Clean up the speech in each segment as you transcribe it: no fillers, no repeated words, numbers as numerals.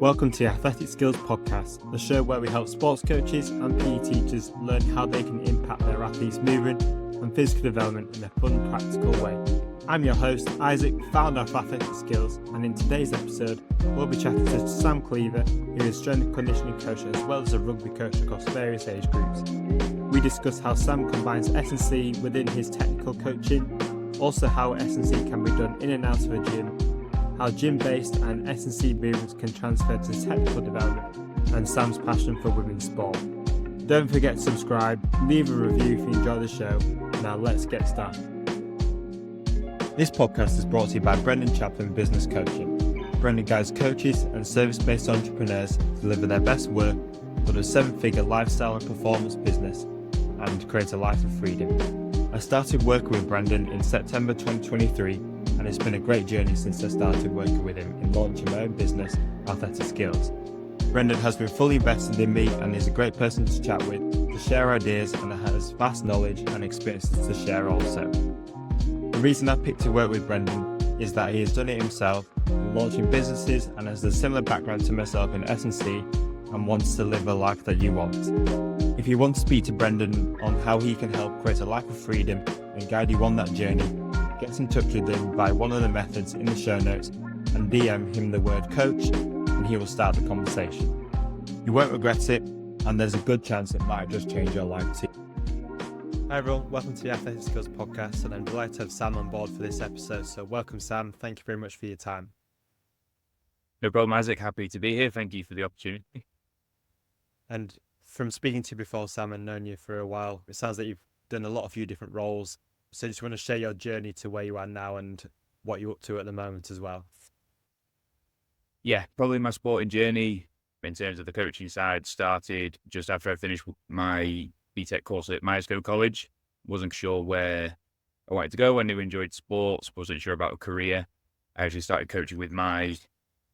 Welcome to the Athletic Skills Podcast, the show where we help sports coaches and PE teachers learn how they can impact their athletes' movement and physical development in a fun, practical way. I'm your host, Isaac, founder of Athletic Skills, and in today's episode, we'll be chatting to Sam Cleaver, who is strength and conditioning coach as well as a rugby coach across various age groups. We discuss how Sam combines S&C within his technical coaching, also how S&C can be done in and out of a gym, how gym-based and S&C movements can transfer to technical development, and Sam's passion for women's sport. Don't forget to subscribe, leave a review if you enjoy the show. Now let's get started. This podcast is brought to you by Brendan Chaplin Business Coaching. Brendan guides coaches and service-based entrepreneurs to deliver their best work, build a seven-figure lifestyle and performance business, and create a life of freedom. I started working with Brendan in September 2023, and it's been a great journey since I started working with him in launching my own business, Athletic Skills. Brendan has been fully invested in me and is a great person to chat with, to share ideas, and has vast knowledge and experiences to share also. The reason I picked to work with Brendan is that he has done it himself, launching businesses, and has a similar background to myself in S&C and wants to live a life that you want. If you want to speak to Brendan on how he can help create a life of freedom and guide you on that journey, get in touch with him by one of the methods in the show notes and DM him the word coach, and he will start the conversation. You won't regret it, and there's a good chance it might just change your life too. Hi everyone, welcome to the Athletic Skills Podcast, and I'm delighted to have Sam on board for this episode. So welcome Sam, thank you very much for your time. No problem, Isaac, happy to be here. Thank you for the opportunity. And from speaking to you before, Sam, and known you for a while, it sounds like you've done a lot of few different roles. So just want to share your journey to where you are now and what you're up to at the moment as well. Yeah, probably my sporting journey in terms of the coaching side started just after I finished my BTEC course at Myerscough College. Wasn't sure where I wanted to go. I knew I enjoyed sports, wasn't sure about a career. I actually started coaching with my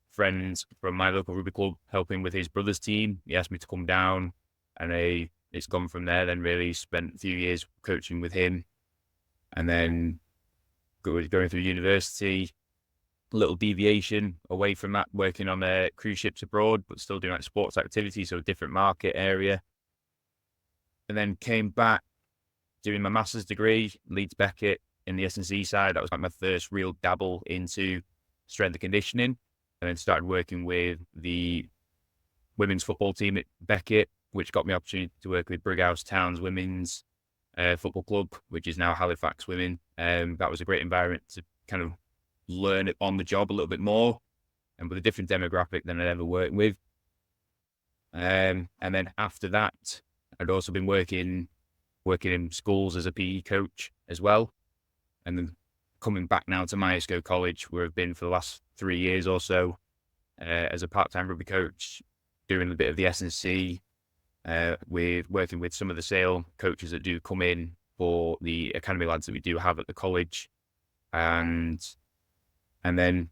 friends from my local rugby club, helping with his brother's team. He asked me to come down, and it's gone from there. Then really spent a few years coaching with him. And then going through university, a little deviation away from that, working on cruise ships abroad, but still doing like sports activities, so a different market area. And then came back doing my master's degree, Leeds Beckett in the S&C side. That was like my first real dabble into strength and conditioning. And then started working with the women's football team at Beckett, which got me opportunity to work with Brighouse Town's women's football club, which is now Halifax Women. That was a great environment to kind of learn it on the job a little bit more, and with a different demographic than I'd ever worked with. And then after that, I'd also been working in schools as a PE coach as well. And then coming back now to Myerscough College, where I've been for the last 3 years or so, as a part-time rugby coach, doing a bit of the S&C, with working with some of the SAIL coaches that do come in for the academy lads that we do have at the college. And then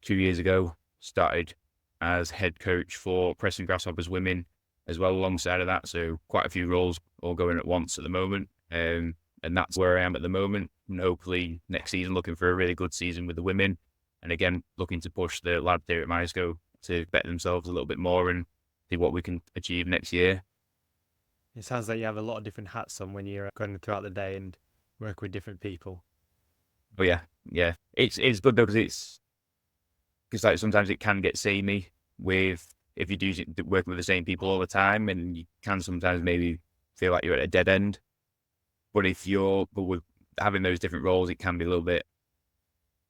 2 years ago, started as head coach for Preston Grasshoppers Women as well alongside of that. So quite a few roles all going at once at the moment. And that's where I am at the moment. And hopefully next season, looking for a really good season with the women. And again, looking to push the lads there at Myerscough to better themselves a little bit more and see what we can achieve next year. It sounds like you have a lot of different hats on when you're going throughout the day and work with different people. Oh yeah. It's good though, because like sometimes it can get samey with if you do working with the same people all the time, and you can sometimes maybe feel like you're at a dead end. But with having those different roles, it can be a little bit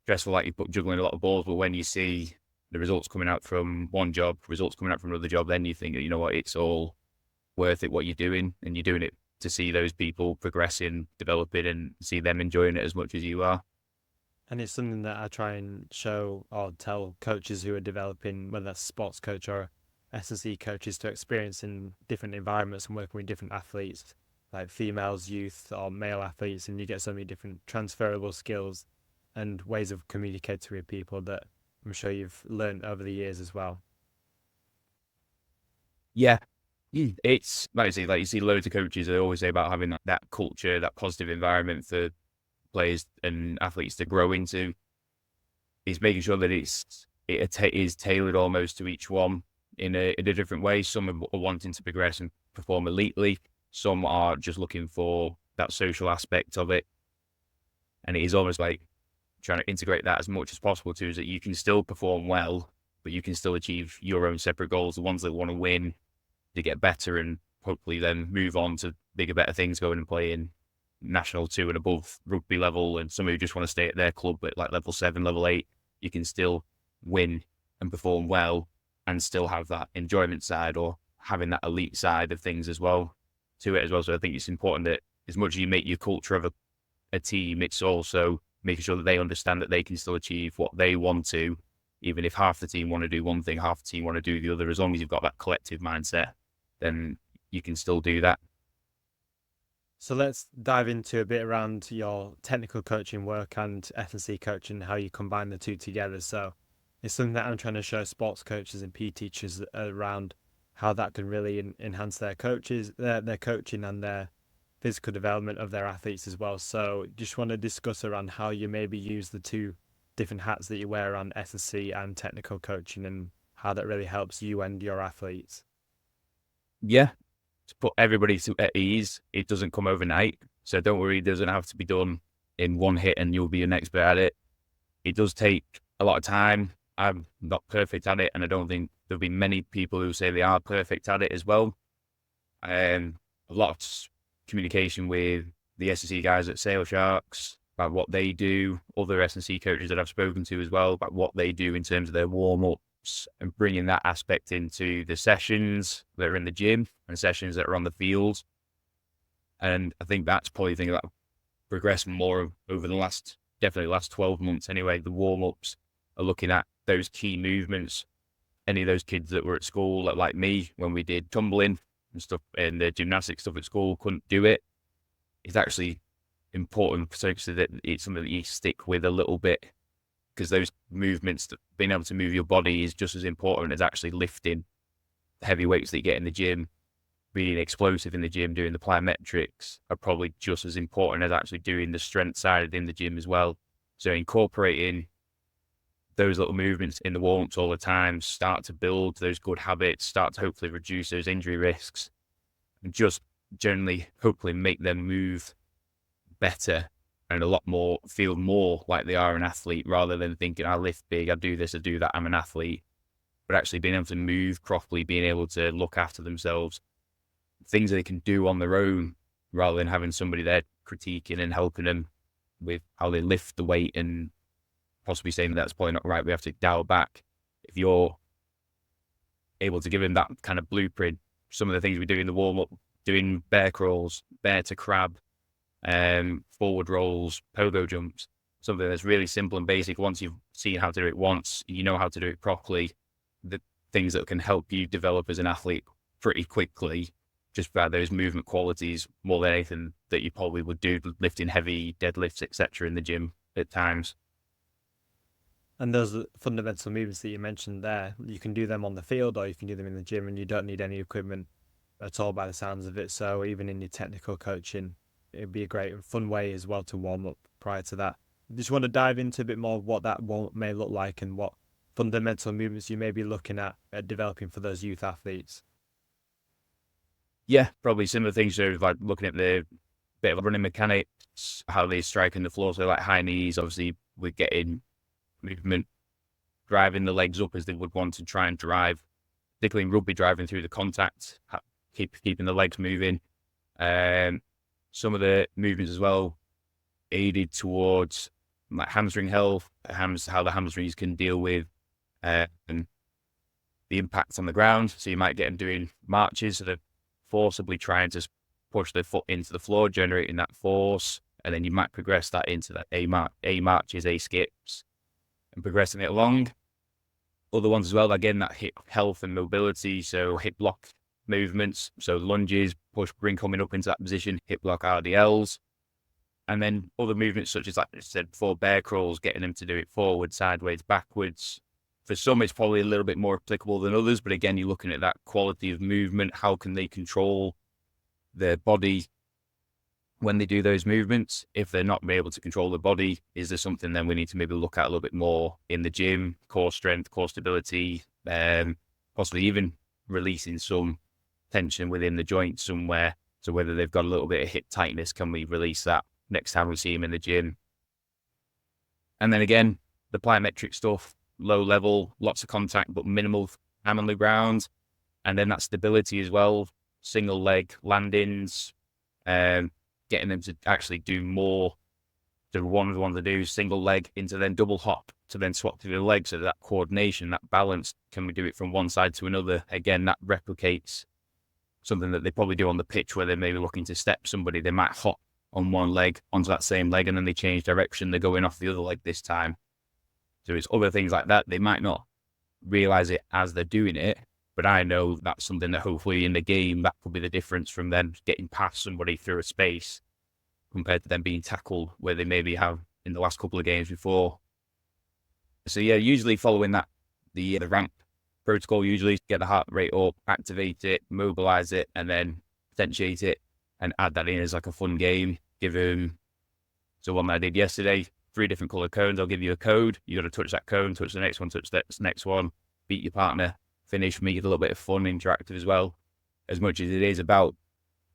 stressful, like you're juggling a lot of balls. But when you see the results coming out from one job, results coming out from another job, then you think, you know what, it's all worth it what you're doing, and you're doing it to see those people progressing, developing, and see them enjoying it as much as you are. And it's something that I try and show or tell coaches who are developing, whether that's sports coach or S&C coaches, to experience in different environments and working with different athletes, like females, youth, or male athletes, and you get so many different transferable skills and ways of communicating with people that I'm sure you've learned over the years as well. Yeah. It's like you see loads of coaches, they always say about having that culture, that positive environment for players and athletes to grow into. It's making sure that it's it is tailored almost to each one in a different way. Some are wanting to progress and perform elitely. Some are just looking for that social aspect of it. And it is almost like trying to integrate that as much as possible too, is that you can still perform well, but you can still achieve your own separate goals, the ones that want to win, to get better and hopefully then move on to bigger, better things, going and play in national 2 and above rugby level. And some who just want to stay at their club at like level 7, level 8, you can still win and perform well and still have that enjoyment side or having that elite side of things as well to it as well. So I think it's important that as much as you make your culture of a team, it's also making sure that they understand that they can still achieve what they want to, even if half the team want to do one thing, half the team want to do the other. As long as you've got that collective mindset, then you can still do that. So let's dive into a bit around your technical coaching work and S&C coaching, how you combine the two together. So it's something that I'm trying to show sports coaches and PE teachers around how that can really enhance their coaching and their physical development of their athletes as well. So just want to discuss around how you maybe use the two different hats that you wear on S&C and technical coaching and how that really helps you and your athletes. Yeah, to put everybody at ease, it doesn't come overnight. So don't worry, it doesn't have to be done in one hit and you'll be an expert at it. It does take a lot of time. I'm not perfect at it, and I don't think there'll be many people who say they are perfect at it as well. A lot of communication with the S&C guys at Sale Sharks about what they do, other S&C coaches that I've spoken to as well about what they do in terms of their warm-ups, and bringing that aspect into the sessions that are in the gym and sessions that are on the field. And I think that's probably the thing that I've progressed more over the last 12 months anyway. The warm-ups are looking at those key movements. Any of those kids that were at school, like me, when we did tumbling and stuff and the gymnastic stuff at school, couldn't do it. It's actually important so that it's something that you stick with a little bit, because those movements, being able to move your body, is just as important as actually lifting the heavy weights that you get in the gym. Being explosive in the gym, doing the plyometrics are probably just as important as actually doing the strength side in the gym as well. So incorporating those little movements in the warm-ups all the time, start to build those good habits, start to hopefully reduce those injury risks, and just generally hopefully make them move better and a lot more, feel more like they are an athlete, rather than thinking, I lift big, I do this, I do that, I'm an athlete. But actually being able to move properly, being able to look after themselves, things they can do on their own, rather than having somebody there critiquing and helping them with how they lift the weight and possibly saying that's probably not right, we have to dial back. If you're able to give them that kind of blueprint, some of the things we do in the warm-up, doing bear crawls, bear to crab, forward rolls, pogo jumps, something that's really simple and basic. Once you've seen how to do it once, you know how to do it properly, the things that can help you develop as an athlete pretty quickly, just by those movement qualities more than anything that you probably would do lifting heavy deadlifts, etc. in the gym at times. And those fundamental movements that you mentioned there, you can do them on the field or you can do them in the gym, and you don't need any equipment at all by the sounds of it. So even in your technical coaching, it'd be a great and fun way as well to warm up prior to that. Just want to dive into a bit more of what that may look like and what fundamental movements you may be looking at developing for those youth athletes. Yeah, probably similar things. So like looking at the bit of running mechanics, how they strike in the floor. So like high knees, obviously we're getting movement, driving the legs up as they would want to try and drive, particularly in rugby, driving through the contact, keeping the legs moving. Some of the movements as well aided towards like hamstring health, how the hamstrings can deal with and the impacts on the ground. So you might get them doing marches, so they're forcibly trying to push their foot into the floor, generating that force, and then you might progress that into that A marches, A skips, and progressing it along. Other ones as well, again, that hip health and mobility, so hip lock movements, so lunges, push, bring coming up into that position, hip lock RDLs. And then other movements such as, like I said before, bear crawls, getting them to do it forward, sideways, backwards. For some, it's probably a little bit more applicable than others, but again, you're looking at that quality of movement. How can they control their body when they do those movements, if they're not able to control the body, is there something then we need to maybe look at a little bit more in the gym, core strength, core stability, possibly even releasing some tension within the joint somewhere. So whether they've got a little bit of hip tightness, can we release that next time we see them in the gym? And then again, the plyometric stuff, low level, lots of contact, but minimal time on the ground. And then that stability as well, single leg landings, getting them to actually do more. The ones to do single leg into then double hop to then swap through the legs. So that coordination, that balance, can we do it from one side to another? Again, that replicates something that they probably do on the pitch where they're maybe looking to step somebody. They might hop on one leg onto that same leg and then they change direction. They're going off the other leg this time. So it's other things like that. They might not realize it as they're doing it, but I know that's something that hopefully in the game, that could be the difference from them getting past somebody through a space compared to them being tackled where they maybe have in the last couple of games before. So yeah, usually following that, the ramp protocol, usually get the heart rate up, activate it, mobilize it, and then potentiate it and add that in as like a fun game. Give them, so one that I did yesterday, 3 different color cones. I'll give you a code. You got to touch that cone, touch the next one, touch that next one, beat your partner, finish, make it a little bit of fun, interactive as well, as much as it is about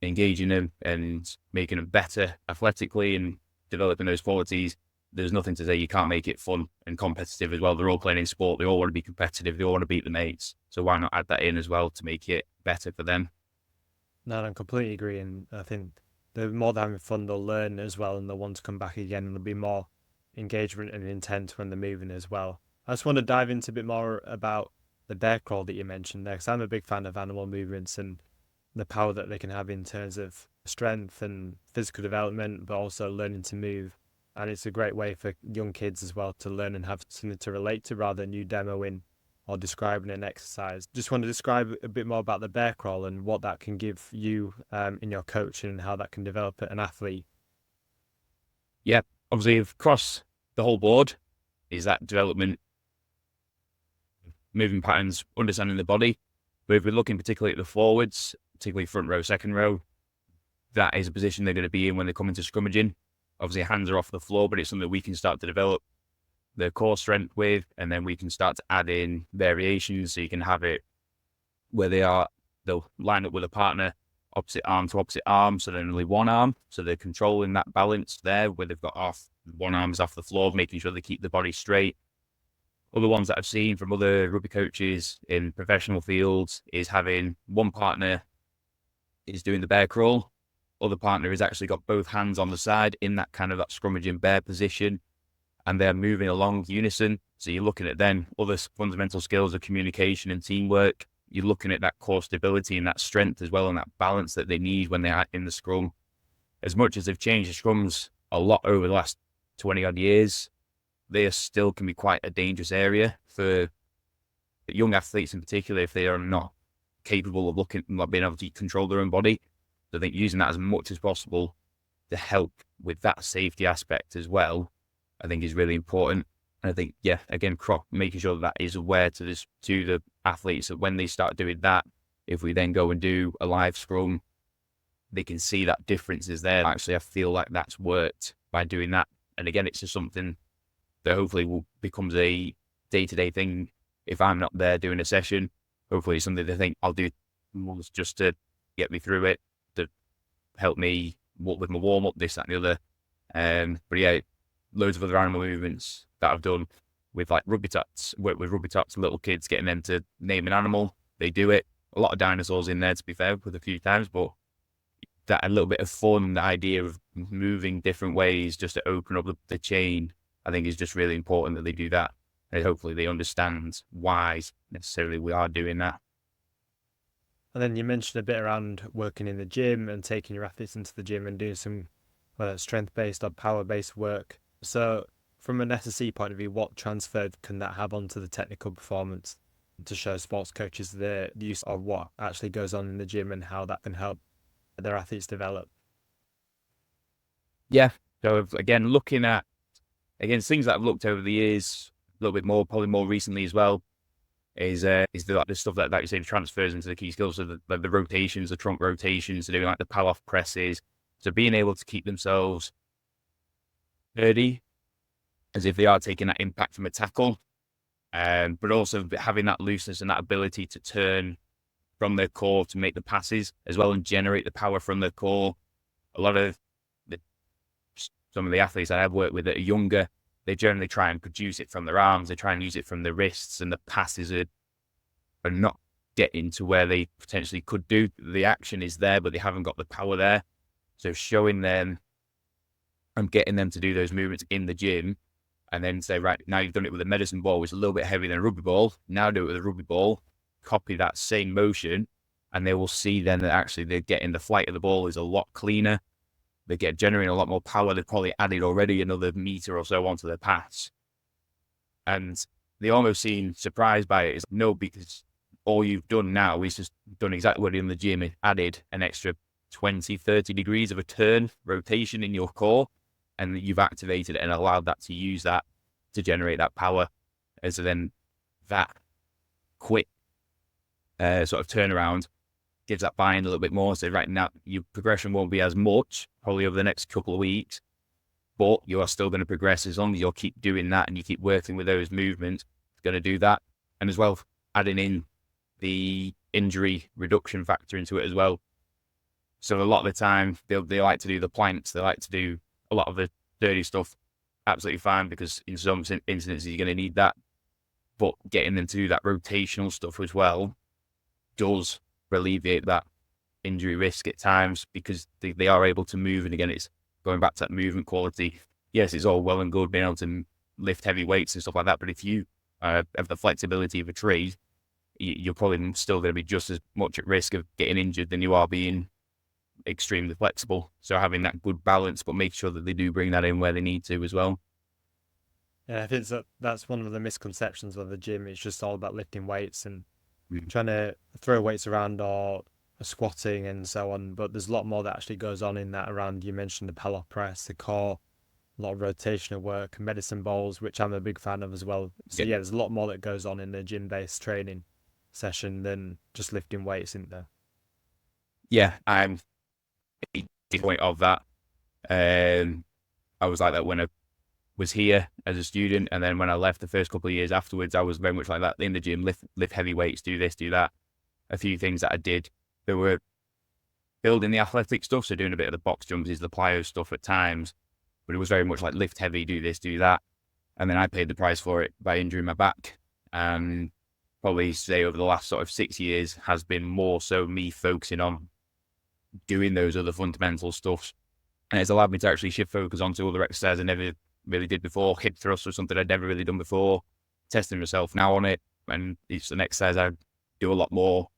engaging them and making them better athletically and developing those qualities. There's nothing to say you can't make it fun and competitive as well. They're all playing in sport. They all want to be competitive. They all want to beat the mates. So why not add that in as well to make it better for them? No, I completely agree. And I think the more they're having fun, they'll learn as well and they'll want to come back again and there'll be more engagement and intent when they're moving as well. I just want to dive into a bit more about the bear crawl that you mentioned there, because I'm a big fan of animal movements and the power that they can have in terms of strength and physical development, but also learning to move. And it's a great way for young kids as well to learn and have something to relate to rather than you demoing or describing an exercise. Just want to describe a bit more about the bear crawl and what that can give you in your coaching and how that can develop an athlete. Yeah, obviously across the whole board is that development, moving patterns, understanding the body. But if we're looking particularly at the forwards, particularly front row, second row, that is a position they're going to be in when they come into scrummaging. Obviously, hands are off the floor, but it's something we can start to develop their core strength with, and then we can start to add in variations. So you can have it where they'll line up with a partner, opposite arm to opposite arm, so then only one arm. So they're controlling that balance there where they've got one arm's off the floor, making sure they keep the body straight. Other ones that I've seen from other rugby coaches in professional fields is having one partner is doing the bear crawl, other partner has actually got both hands on the side in that kind of that scrummaging bear position, and they're moving along unison. So you're looking at then other fundamental skills of communication and teamwork. You're looking at that core stability and that strength as well, and that balance that they need when they're in the scrum. As much as they've changed the scrums a lot over the last 20 odd years, they still can be quite a dangerous area for young athletes in particular if they are not capable of not being able to control their own body. So I think using that as much as possible to help with that safety aspect as well, I think is really important. And I think, yeah, again, making sure that is aware to the athletes that when they start doing that, if we then go and do a live scrum, they can see that difference is there. Actually, I feel like that's worked by doing that. And again, it's just something that hopefully becomes a day-to-day thing. If I'm not there doing a session, hopefully it's something they think I'll do once just to get me through it, to help me with my warm-up, this, that, and the other. But yeah, loads of other animal movements that I've done with like rugby tots, work with rugby tots, little kids, getting them to name an animal. They do it. A lot of dinosaurs in there, to be fair, with a few times, but that a little bit of fun, the idea of moving different ways just to open up the chain, I think is just really important that they do that. And hopefully they understand why necessarily we are doing that. And then you mentioned a bit around working in the gym and taking your athletes into the gym and doing some, whether it's strength-based or power-based work. So from an SSC point of view, what transfer can that have onto the technical performance to show sports coaches the use of what actually goes on in the gym and how that can help their athletes develop? Yeah. So again, looking at, things that I've looked over the years, a little bit more, probably more recently as well, is the stuff that you say transfers into the key skills. So the rotations, the trunk rotations, so doing like the pull-off presses, So being able to keep themselves sturdy, as if they are taking that impact from a tackle, but also having that looseness and that ability to turn from their core to make the passes as well and generate the power from their core. A lot of some of the athletes that I've worked with that are younger, they generally try and produce it from their arms. They try and use it from their wrists, and the passes are not getting to where they potentially could do. The action is there, but they haven't got the power there. So showing them and getting them to do those movements in the gym, and then say, right, now you've done it with a medicine ball, which is a little bit heavier than a rugby ball. Now do it with a rugby ball, copy that same motion, and they will see then that actually they're getting the flight of the ball is a lot cleaner. They get generating a lot more power. They've probably added already another meter or so onto their pass. And they almost seem surprised by it. It's no, because all you've done now is just done exactly what you did in the gym. It added an extra 20, 30 degrees of a turn rotation in your core, and you've activated it and allowed that to use that to generate that power. And so then that quick sort of turnaround gives that buy-in a little bit more. So right now, your progression won't be as much, probably over the next couple of weeks, but you are still going to progress as long as you'll keep doing that and you keep working with those movements. It's going to do that. And as well, adding in the injury reduction factor into it as well. So a lot of the time, they like to do the planks. They like to do a lot of the dirty stuff. Absolutely fine, because in some instances, you're going to need that. But getting them to do that rotational stuff as well does alleviate that injury risk at times, because they are able to move. And again, it's going back to that movement quality. Yes, it's all well and good being able to lift heavy weights and stuff like that, but if you have the flexibility of a tree, you're probably still going to be just as much at risk of getting injured than you are being extremely flexible. So having that good balance, but make sure that they do bring that in where they need to as well. Yeah, I think that's one of the misconceptions of the gym. It's just all about lifting weights and trying to throw weights around or squatting and so on. But there's a lot more that actually goes on in that around. You mentioned the pellet press, the core, a lot of rotational work, medicine balls, which I'm a big fan of as well. So yeah, there's a lot more that goes on in the gym-based training session than just lifting weights, isn't there? Yeah, I'm a big point of that. I was like that when I was here as a student, and then when I left the first couple of years afterwards, I was very much like that in the gym, lift heavy weights, do this, do that. A few things that I did that were building the athletic stuff, so doing a bit of the box jumps, the plyo stuff at times, but it was very much like lift heavy, do this, do that. And then I paid the price for it by injuring my back. And probably say over the last sort of 6 years has been more so me focusing on doing those other fundamental stuff. And it's allowed me to actually shift focus onto other exercises I never really did before. Hip thrust was something I'd never really done before. Testing myself now on it, and it's an exercise I do a lot more.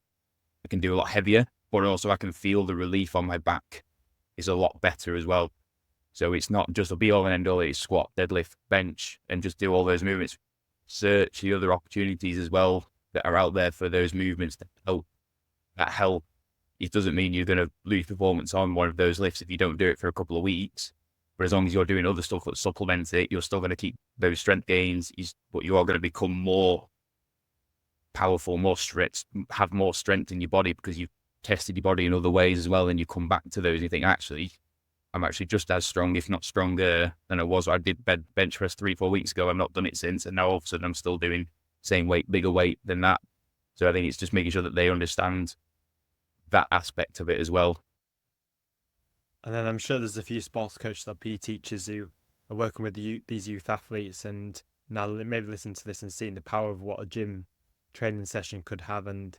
I can do a lot heavier, but also I can feel the relief on my back is a lot better as well. So it's not just a be all and end all. It's squat, deadlift, bench, and just do all those movements. Search the other opportunities as well that are out there for those movements that help. It doesn't mean you're going to lose performance on one of those lifts if you don't do it for a couple of weeks. But as long as you're doing other stuff that supplements it, you're still going to keep those strength gains, but you are going to become more powerful, more stretched, have more strength in your body because you've tested your body in other ways as well. And you come back to those and you think, actually, I'm actually just as strong, if not stronger, than I was. I did bench press 3-4 weeks ago. I've not done it since. And now all of a sudden I'm still doing same weight, bigger weight than that. So I think it's just making sure that they understand that aspect of it as well. And then I'm sure there's a few sports coaches or PE teachers who are working with these youth athletes and now maybe listen to this and seeing the power of what a gym training session could have. And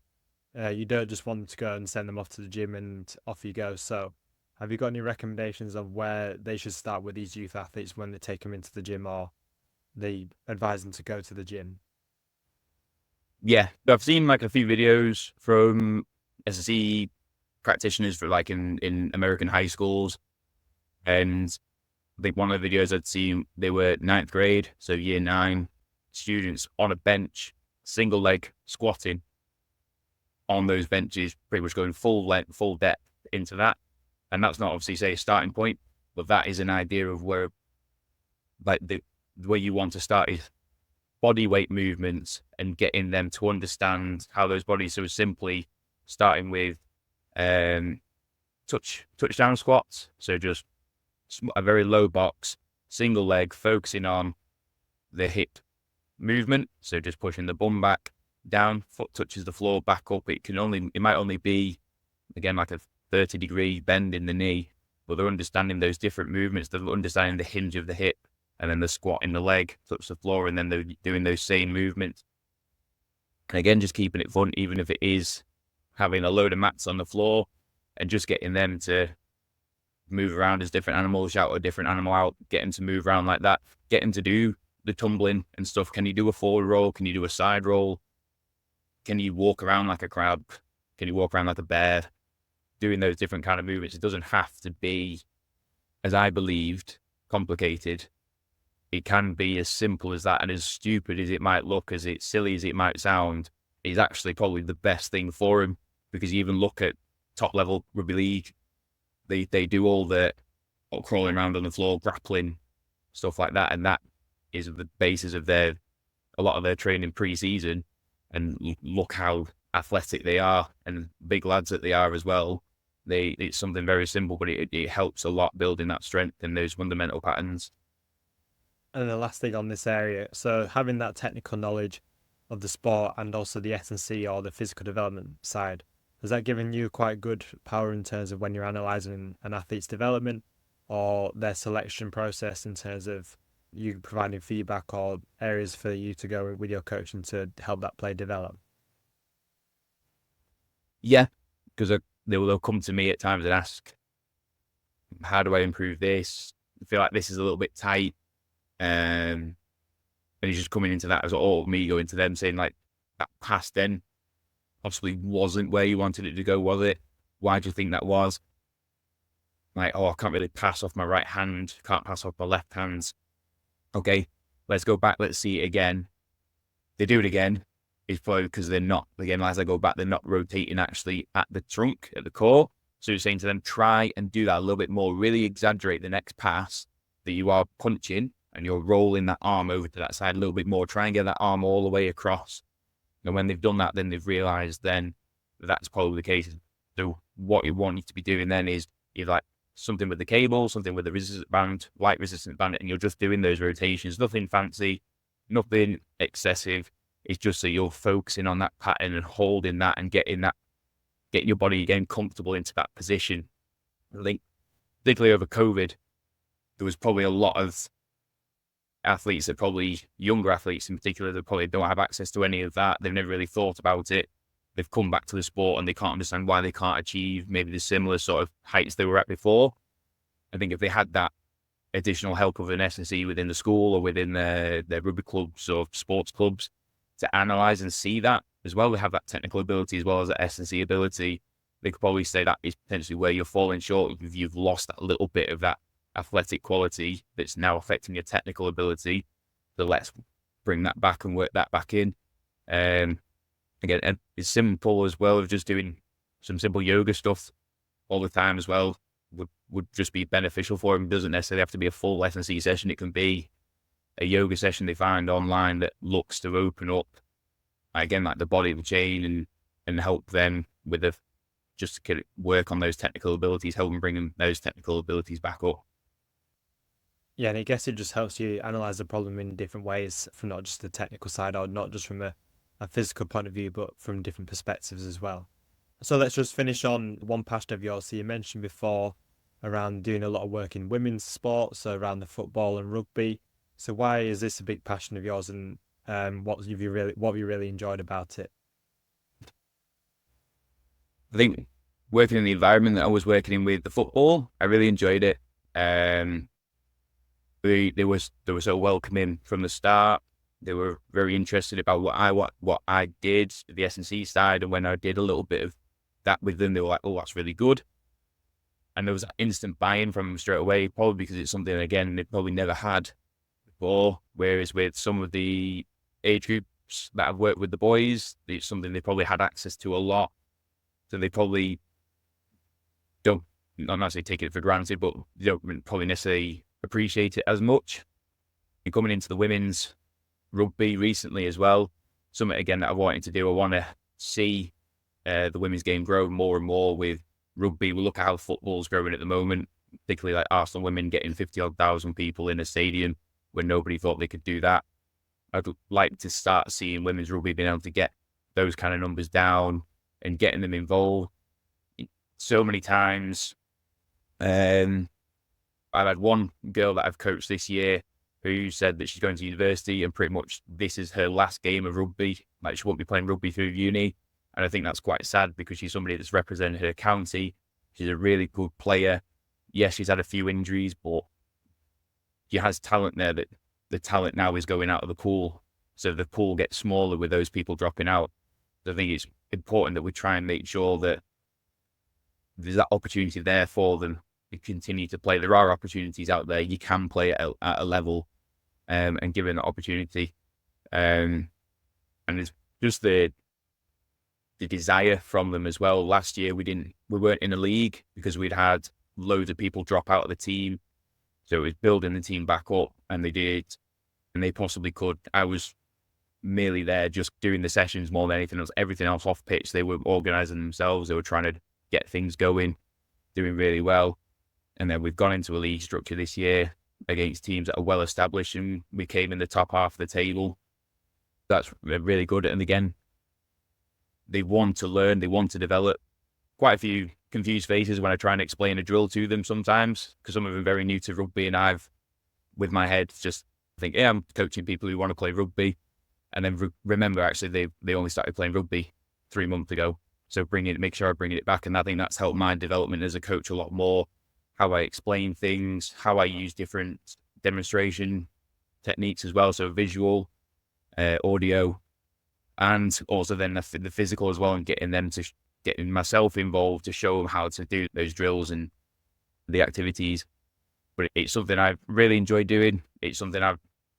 you don't just want them to go and send them off to the gym and off you go. So have you got any recommendations of where they should start with these youth athletes when they take them into the gym, or they advise them to go to the gym? Yeah, I've seen like a few videos from SSE practitioners for like in American high schools, and I think one of the videos I'd seen, they were 9th grade, so year 9 students on a bench, single leg squatting on those benches, pretty much going full length, full depth into that. And that's not obviously say a starting point, but that is an idea of where like the way you want to start is body weight movements and getting them to understand how those bodies, so simply starting with 20 touchdown squats. So just a very low box, single leg, focusing on the hip movement. So just pushing the bum back, down, foot touches the floor, back up. It might only be, again, like a 30-degree bend in the knee, but they're understanding those different movements. They're understanding the hinge of the hip, and then the squat in the leg, touch the floor, and then they're doing those same movements. And again, just keeping it fun, even if it is having a load of mats on the floor and just getting them to move around as different animals, shout a different animal out, get them to move around like that, get them to do the tumbling and stuff. Can you do a forward roll? Can you do a side roll? Can you walk around like a crab? Can you walk around like a bear? Doing those different kind of movements. It doesn't have to be, as I believed, complicated. It can be as simple as that, and as stupid as it might look, as silly as it might sound, is actually probably the best thing for him. Because you even look at top level rugby league, they do all the crawling around on the floor, grappling, stuff like that, and that is the basis of a lot of their training pre-season. And look how athletic they are, and big lads that they are as well. It's something very simple, but it helps a lot building that strength and those fundamental patterns. And the last thing on this area, so having that technical knowledge of the sport and also the S&C or the physical development side, has that given you quite good power in terms of when you're analysing an athlete's development or their selection process in terms of you providing feedback or areas for you to go with your coaching to help that player develop? Yeah, because they'll come to me at times and ask, how do I improve this? I feel like this is a little bit tight. And he's just coming into that as all me going to them saying, like, that pass then possibly wasn't where you wanted it to go, was it? Why do you think that was? Like, I can't really pass off my right hand, can't pass off my left hand. Okay, let's go back, let's see it again. They do it again. It's probably because they're not, again, as I go back, they're not rotating actually at the trunk, at the core. So you're saying to them, try and do that a little bit more, really exaggerate the next pass that you are punching, and you're rolling that arm over to that side a little bit more. Try and get that arm all the way across. And when they've done that, then they've realised then that's probably the case. So what you want you to be doing then is either like something with the cable, something with the resistant band, light resistant band, and you're just doing those rotations. Nothing fancy, nothing excessive. It's just that you're focusing on that pattern and holding that and getting your body again comfortable into that position. I think particularly over COVID, there was probably a lot of athletes that probably, younger athletes in particular, that probably don't have access to any of that. They've never really thought about it. They've come back to the sport and they can't understand why they can't achieve maybe the similar sort of heights they were at before. I think if they had that additional help of an S&C within the school or within their rugby clubs or sports clubs to analyse and see that as well, they have that technical ability as well as that S&C ability. They could probably say that is potentially where you're falling short if you've lost that little bit of that athletic quality that's now affecting your technical ability. So let's bring that back and work that back in. Again, and it's simple as well of just doing some simple yoga stuff all the time as well would just be beneficial for them. It doesn't necessarily have to be a full S&C session. It can be a yoga session they find online that looks to open up, again, like the body of the chain and help them with just to work on those technical abilities, help them bring those technical abilities back up. Yeah, and I guess it just helps you analyze the problem in different ways from not just the technical side or not just from a physical point of view, but from different perspectives as well. So let's just finish on one passion of yours. So you mentioned before around doing a lot of work in women's sports, so around the football and rugby. So why is this a big passion of yours, and what have you really enjoyed about it? I think working in the environment that I was working in with the football, I really enjoyed it. They were so welcoming from the start. They were very interested about what I did, the S&C side, and when I did a little bit of that with them, they were like, "Oh, that's really good." And there was that instant buy-in from them straight away, probably because it's something, again, they probably never had before. Whereas with some of the age groups that I've worked with the boys, it's something they probably had access to a lot. So they probably don't, I'm not saying take it for granted, but they don't probably necessarily appreciate it as much. And coming into the women's rugby recently as well, something again that I wanted to do, I want to see the women's game grow more and more with rugby. We look at how football's growing at the moment, particularly like Arsenal women getting 50-odd thousand people in a stadium when nobody thought they could do that. I'd like to start seeing women's rugby being able to get those kind of numbers down and getting them involved. So many times, I've had one girl that I've coached this year who said that she's going to university and pretty much this is her last game of rugby. Like she won't be playing rugby through uni. And I think that's quite sad because she's somebody that's represented her county. She's a really good player. Yes, she's had a few injuries, but she has talent there that the talent now is going out of the pool. So the pool gets smaller with those people dropping out. So I think it's important that we try and make sure that there's that opportunity there for them to continue to play. There are opportunities out there. You can play at a level and given that opportunity. And it's just the desire from them as well. Last year we weren't in a league because we'd had loads of people drop out of the team. So it was building the team back up, and they did, and they possibly could. I was merely there just doing the sessions more than anything else. Everything else off pitch, they were organising themselves. They were trying to get things going, doing really well. And then we've gone into a league structure this year against teams that are well established, and we came in the top half of the table. That's really good. And again, they want to learn, they want to develop. Quite a few confused faces when I try and explain a drill to them sometimes, because some of them are very new to rugby, and I've, with my head, just think, yeah, I'm coaching people who want to play rugby. And then remember, actually, they only started playing rugby 3 months ago. So make sure I bring it back. And I think that's helped my development as a coach a lot more. How I explain things, how I use different demonstration techniques as well. So visual, audio, and also then the physical as well, and getting myself involved to show them how to do those drills and the activities. But it's something I've really enjoyed doing. It's something I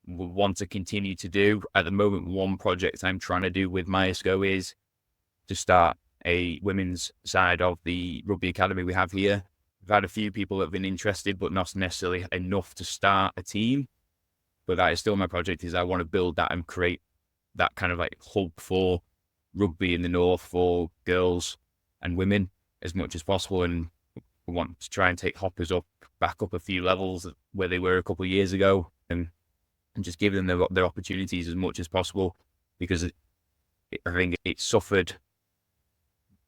want to continue to do. At the moment, one project I'm trying to do with MySco is to start a women's side of the rugby academy we have here. We've had a few people that have been interested, but not necessarily enough to start a team. But that is still my project, is I want to build that and create that kind of like hub for rugby in the north for girls and women as much as possible. And we want to try and take hoppers back up a few levels where they were a couple of years ago, and just give them their opportunities as much as possible, because I think it suffered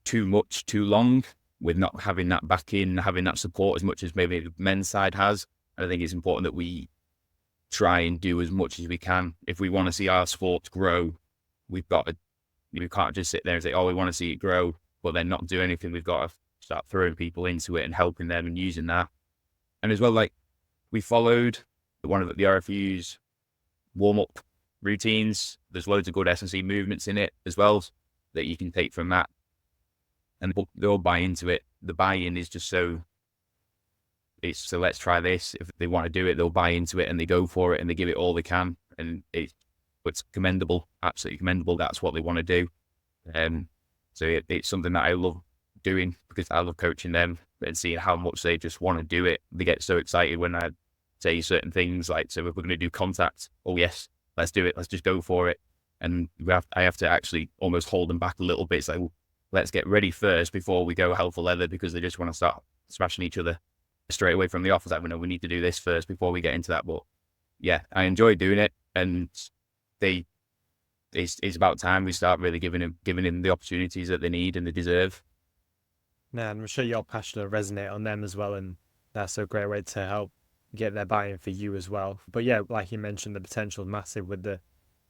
too much, too long, with not having that backing, having that support as much as maybe the men's side has. And I think it's important that we try and do as much as we can. If we want to see our sport grow, we can't just sit there and say, oh, we want to see it grow, but then not do anything. We've got to start throwing people into it and helping them and using that. And as well, like, we followed one of the RFU's warm-up routines. There's loads of good S&C movements in it as well that you can take from that. And they all buy into it. The buy-in is just so let's try this. If they want to do it, they'll buy into it and they go for it and they give it all they can. And it's commendable, absolutely commendable. That's what they want to do. So it's something that I love doing, because I love coaching them and seeing how much they just want to do it. They get so excited when I say certain things like, so if we're going to do contact, oh yes, let's do it. Let's just go for it. And I have to actually almost hold them back a little bit. It's like, well, let's get ready first before we go hell for leather, because they just want to start smashing each other straight away from the off. It's like, we need to do this first before we get into that. But yeah, I enjoy doing it, and it's about time we start really giving them the opportunities that they need and they deserve. Yeah, and I'm sure your passion will resonate on them as well, and that's a great way to help get their buy-in for you as well. But yeah, like you mentioned, the potential is massive with the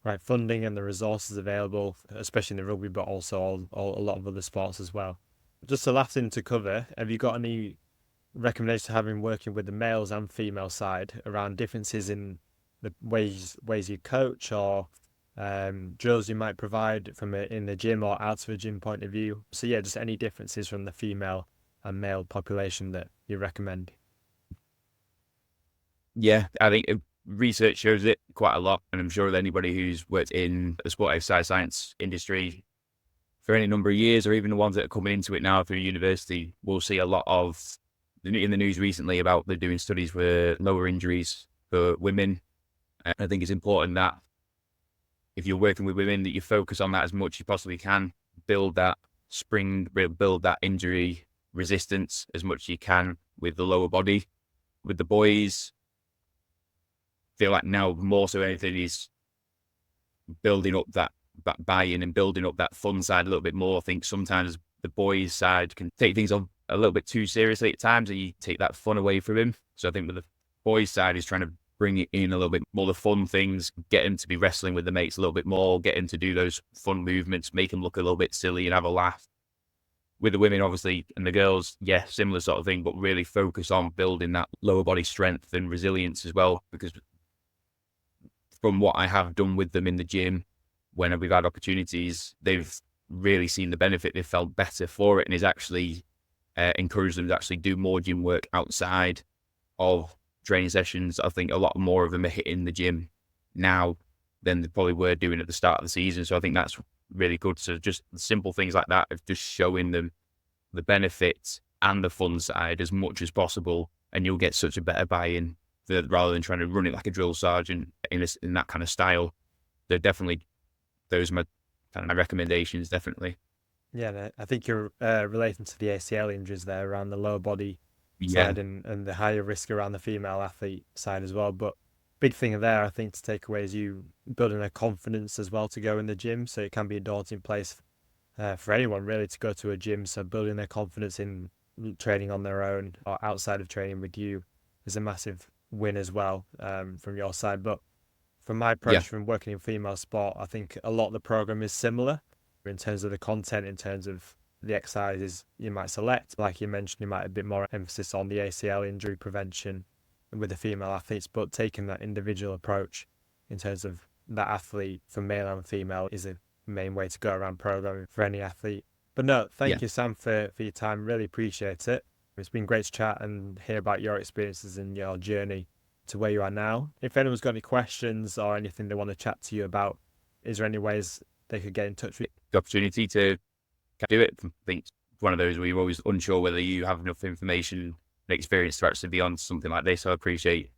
right funding and the resources available, especially in the rugby, but also a lot of other sports as well. Just the last thing to cover, have you got any recommendations to having working with the males and female side around differences in the ways you coach, or drills you might provide from in the gym or out of a gym point of view? So yeah, just any differences from the female and male population that you recommend. Yeah, I think research shows it quite a lot, and I'm sure that anybody who's worked in the sport exercise science industry for any number of years, or even the ones that are coming into it now through university, will see a lot of in the news recently about they're doing studies for lower injuries for women. And I think it's important that if you're working with women, that you focus on that as much as you possibly can, build that injury resistance as much as you can with the lower body. With the boys, feel like now more so anything is building up that buy-in and building up that fun side a little bit more. I think sometimes the boys' side can take things on a little bit too seriously at times, and you take that fun away from him. So I think with the boys' side is trying to bring it in a little bit more, the fun things, get him to be wrestling with the mates a little bit more, get him to do those fun movements, make him look a little bit silly and have a laugh. With the women, obviously, and the girls, yeah, similar sort of thing, but really focus on building that lower body strength and resilience as well, because from what I have done with them in the gym, when we've had opportunities, they've really seen the benefit. They've felt better for it, and is actually encouraged them to actually do more gym work outside of training sessions. I think a lot more of them are hitting the gym now than they probably were doing at the start of the season. So I think that's really good. So just simple things like that of just showing them the benefits and the fun side as much as possible, and you'll get such a better buy-in rather than trying to run it like a drill sergeant in that kind of style. They're definitely, those are my kind of recommendations, definitely. Yeah, I think you're relating to the ACL injuries there around the lower body side and the higher risk around the female athlete side as well. But big thing there, I think, to take away is you building their confidence as well to go in the gym. So it can be a daunting place for anyone really to go to a gym. So building their confidence in training on their own or outside of training with you is a massive win as well from your side. But from my approach from working in female sport, I think a lot of the program is similar in terms of the content, in terms of the exercises you might select. Like you mentioned, you might have a bit more emphasis on the ACL injury prevention with the female athletes, but taking that individual approach in terms of that athlete for male and female is a main way to go around programming for any athlete. But no, thank you, Sam, for your time. Really appreciate it. It's been great to chat and hear about your experiences and your journey to where you are now. If anyone's got any questions or anything they want to chat to you about, is there any ways they could get in touch with you? The opportunity to do it, I think it's one of those where you're always unsure whether you have enough information and experience to actually be on something like this. So I appreciate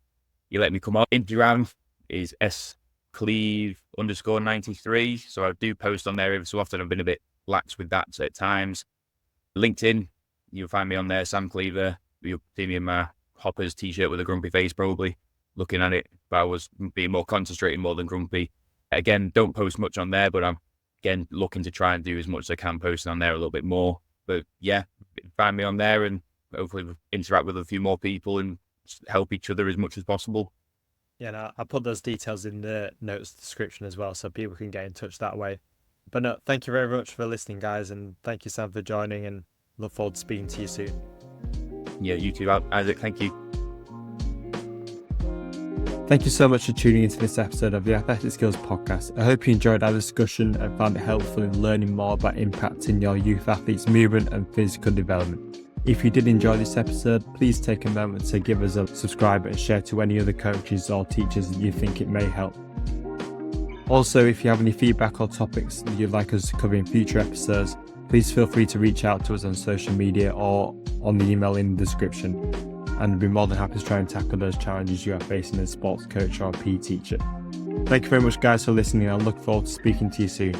you letting me come on. Instagram is scleave_93. So I do post on there every so often. I've been a bit lax with that at times. LinkedIn, you'll find me on there, Sam Cleaver. You'll see me in my Hoppers t-shirt with a grumpy face, probably looking at it, but I was being more concentrated more than grumpy. Again, don't post much on there, but I'm again looking to try and do as much as I can, posting on there a little bit more. But yeah, find me on there and hopefully interact with a few more people and help each other as much as possible. Yeah, no, I'll put those details in the notes description as well, so people can get in touch that way. But no, thank you very much for listening, guys, and thank you, Sam, for joining, and look forward to speaking to you soon. Yeah, you too, Isaac. Thank you. Thank you so much for tuning into this episode of the Athletic Skills Podcast. I hope you enjoyed our discussion and found it helpful in learning more about impacting your youth athletes' movement and physical development. If you did enjoy this episode, please take a moment to give us a subscribe and share to any other coaches or teachers that you think it may help. Also, if you have any feedback or topics that you'd like us to cover in future episodes, please feel free to reach out to us on social media or on the email in the description, and we'll be more than happy to try and tackle those challenges you are facing as a sports coach or a PE teacher. Thank you very much, guys, for listening. I look forward to speaking to you soon.